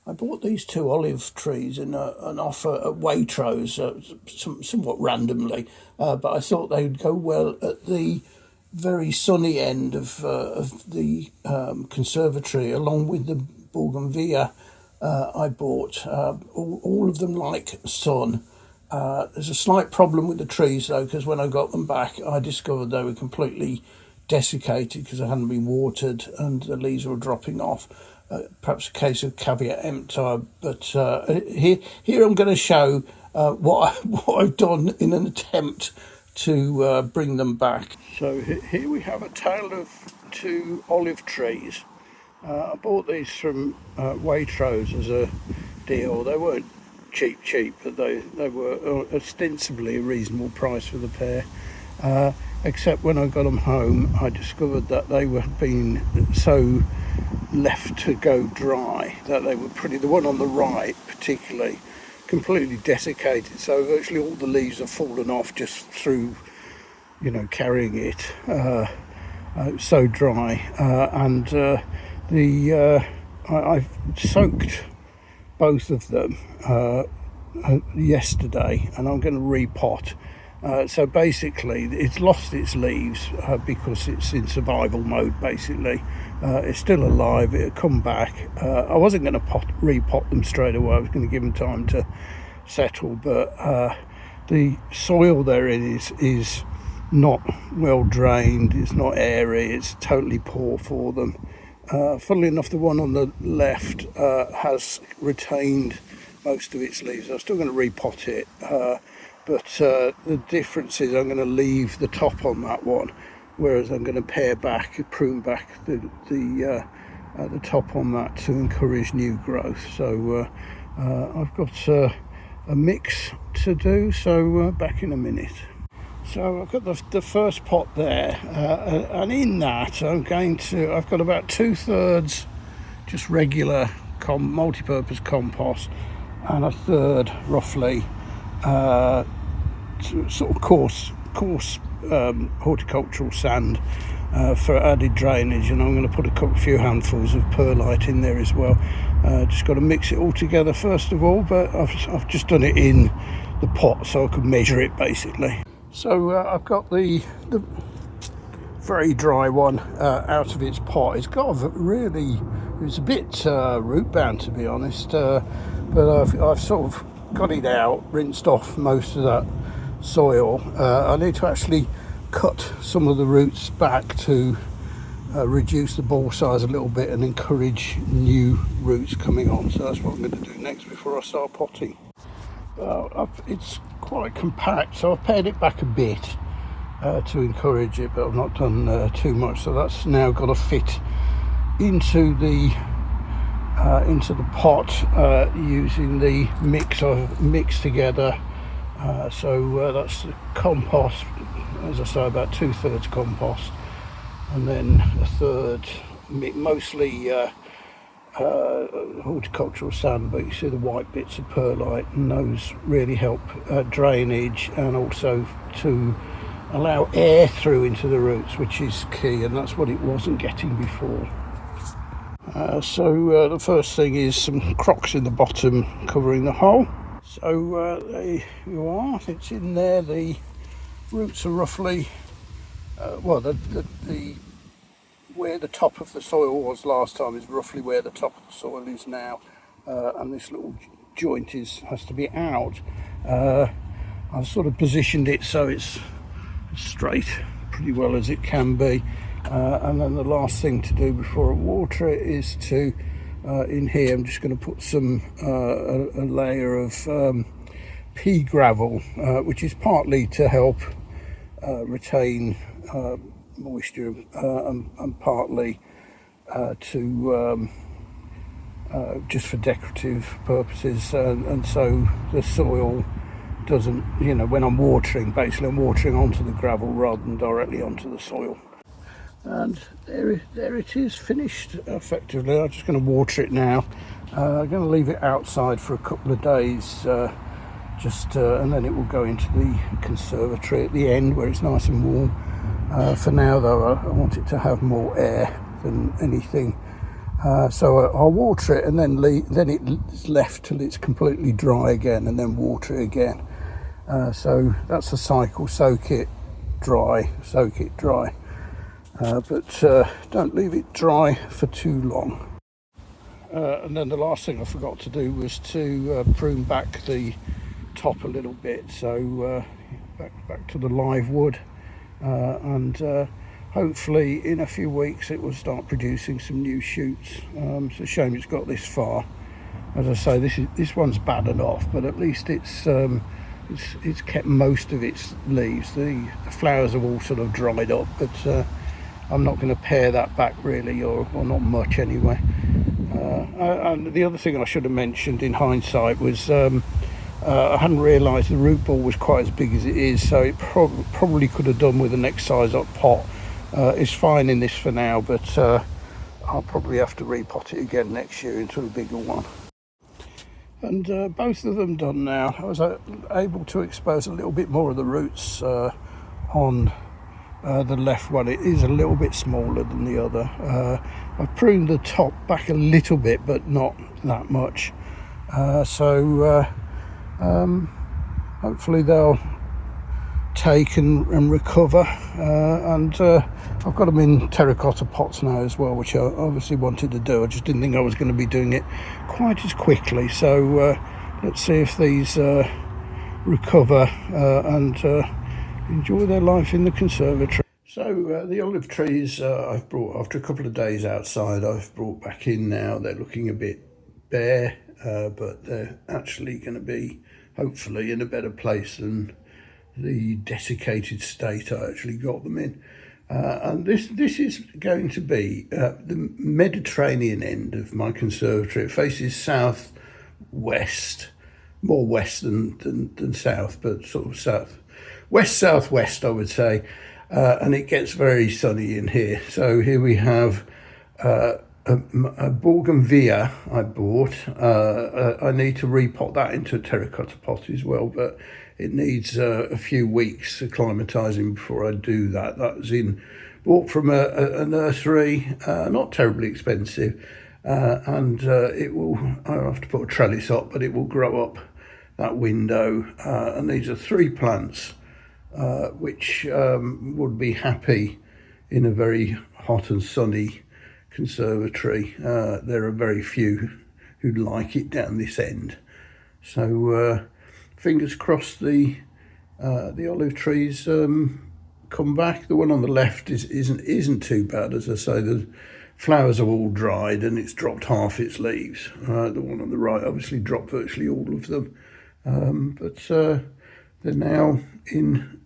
I bought these two olive trees in an offer at Waitrose, somewhat randomly, but I thought they'd go well at the very sunny end of the conservatory, along with the bougainvillea I bought. All of them like sun. There's a slight problem with the trees though, because when I got them back, I discovered they were completely desiccated because they hadn't been watered and the leaves were dropping off. Perhaps a case of caveat emptor, but here I'm going to show what I've done in an attempt to bring them back. So here we have a tale of two olive trees. I bought these from Waitrose as a deal. They weren't cheap, but they were ostensibly a reasonable price for the pair. Except when I got them home, I discovered that they were being so left to go dry that they were the one on the right particularly, completely desiccated. So virtually all the leaves have fallen off just through, carrying it. So dry, and I've soaked both of them yesterday, and I'm going to repot. So basically it's lost its leaves because it's in survival mode basically. It's still alive, it'll come back. I wasn't going to repot them straight away, I was going to give them time to settle, but the soil they're in is not well drained, it's not airy, it's totally poor for them. Funnily enough, the one on the left has retained most of its leaves. I'm still going to repot it. But the difference is I'm going to leave the top on that one, whereas I'm going to prune back the top on that to encourage new growth. So I've got a mix to do, so back in a minute. So I've got the first pot there, and in that I've got about 2/3 just regular multi-purpose compost, and 1/3 roughly sort of coarse horticultural sand for added drainage, and I'm going to put a few handfuls of perlite in there as well. Just got to mix it all together first of all, but I've just done it in the pot so I could measure it basically. So I've got the very dry one out of its pot. It's got it's a bit root bound to be honest, but I've sort of got it out, rinsed off most of that soil. I need to actually cut some of the roots back to reduce the ball size a little bit and encourage new roots coming on. So that's what I'm going to do next before I start potting. It's quite compact, so I've pared it back a bit to encourage it, but I've not done too much. So that's now got to fit into the pot using the mix I've mixed together. So that's the compost, as I say, about 2/3 compost, and then 1/3 mostly horticultural sand, but you see the white bits of perlite, and those really help drainage and also to allow air through into the roots, which is key, and that's what it wasn't getting before. So the first thing is some crocks in the bottom covering the hole. So there you are, it's in there. The roots are roughly where the top of the soil was last time is roughly where the top of the soil is now, and this little joint has to be out. I've sort of positioned it so it's straight pretty well as it can be, and then the last thing to do before I water it is to in here I'm just going to put some a layer of pea gravel, which is partly to help retain moisture and partly to just for decorative purposes, and so the soil doesn't, when I'm watering, basically I'm watering onto the gravel rather than directly onto the soil. And there it is, finished effectively. I'm just going to water it now. I'm going to leave it outside for a couple of days, and then it will go into the conservatory at the end where it's nice and warm. For now though, I want it to have more air than anything, So I'll water it and then it's left till it's completely dry again, and then water it again. So that's the cycle: soak it dry, soak it dry. But don't leave it dry for too long. And then the last thing I forgot to do was to prune back the top a little bit, so back to the live wood, and hopefully in a few weeks it will start producing some new shoots. It's a shame it's got this far. As I say, this one's bad enough, but at least it's kept most of its leaves. The flowers have all sort of dried up, but I'm not going to pare that back really, or not much anyway. And the other thing I should have mentioned in hindsight was I hadn't realised the root ball was quite as big as it is, so it probably could have done with the next size up pot. It's fine in this for now, but I'll probably have to repot it again next year into a bigger one. And both of them done now. I was able to expose a little bit more of the roots on the left one. It is a little bit smaller than the other. I've pruned the top back a little bit, but not that much. So hopefully they'll take and recover. And I've got them in terracotta pots now as well, which I obviously wanted to do. I just didn't think I was going to be doing it quite as quickly. So let's see if these recover and enjoy their life in the conservatory. So the olive trees I've brought, after a couple of days outside, I've brought back in now. They're looking a bit bare, but they're actually going to be, hopefully, in a better place than the desiccated state I actually got them in. And this is going to be the Mediterranean end of my conservatory. It faces south-west, more west than south, but sort of southwest, I would say. And it gets very sunny in here. So here we have a bougainvillea I bought. I need to repot that into a terracotta pot as well, but it needs a few weeks acclimatising before I do that. That was bought from a nursery, not terribly expensive, and I'll have to put a trellis up, but it will grow up that window. And these are 3 plants which would be happy in a very hot and sunny conservatory. There are very few who'd like it down this end. So fingers crossed the olive trees come back. The one on the left isn't too bad. As I say, the flowers are all dried and it's dropped half its leaves. The one on the right obviously dropped virtually all of them, but they're now in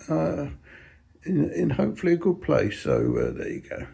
hopefully a good place. So there you go.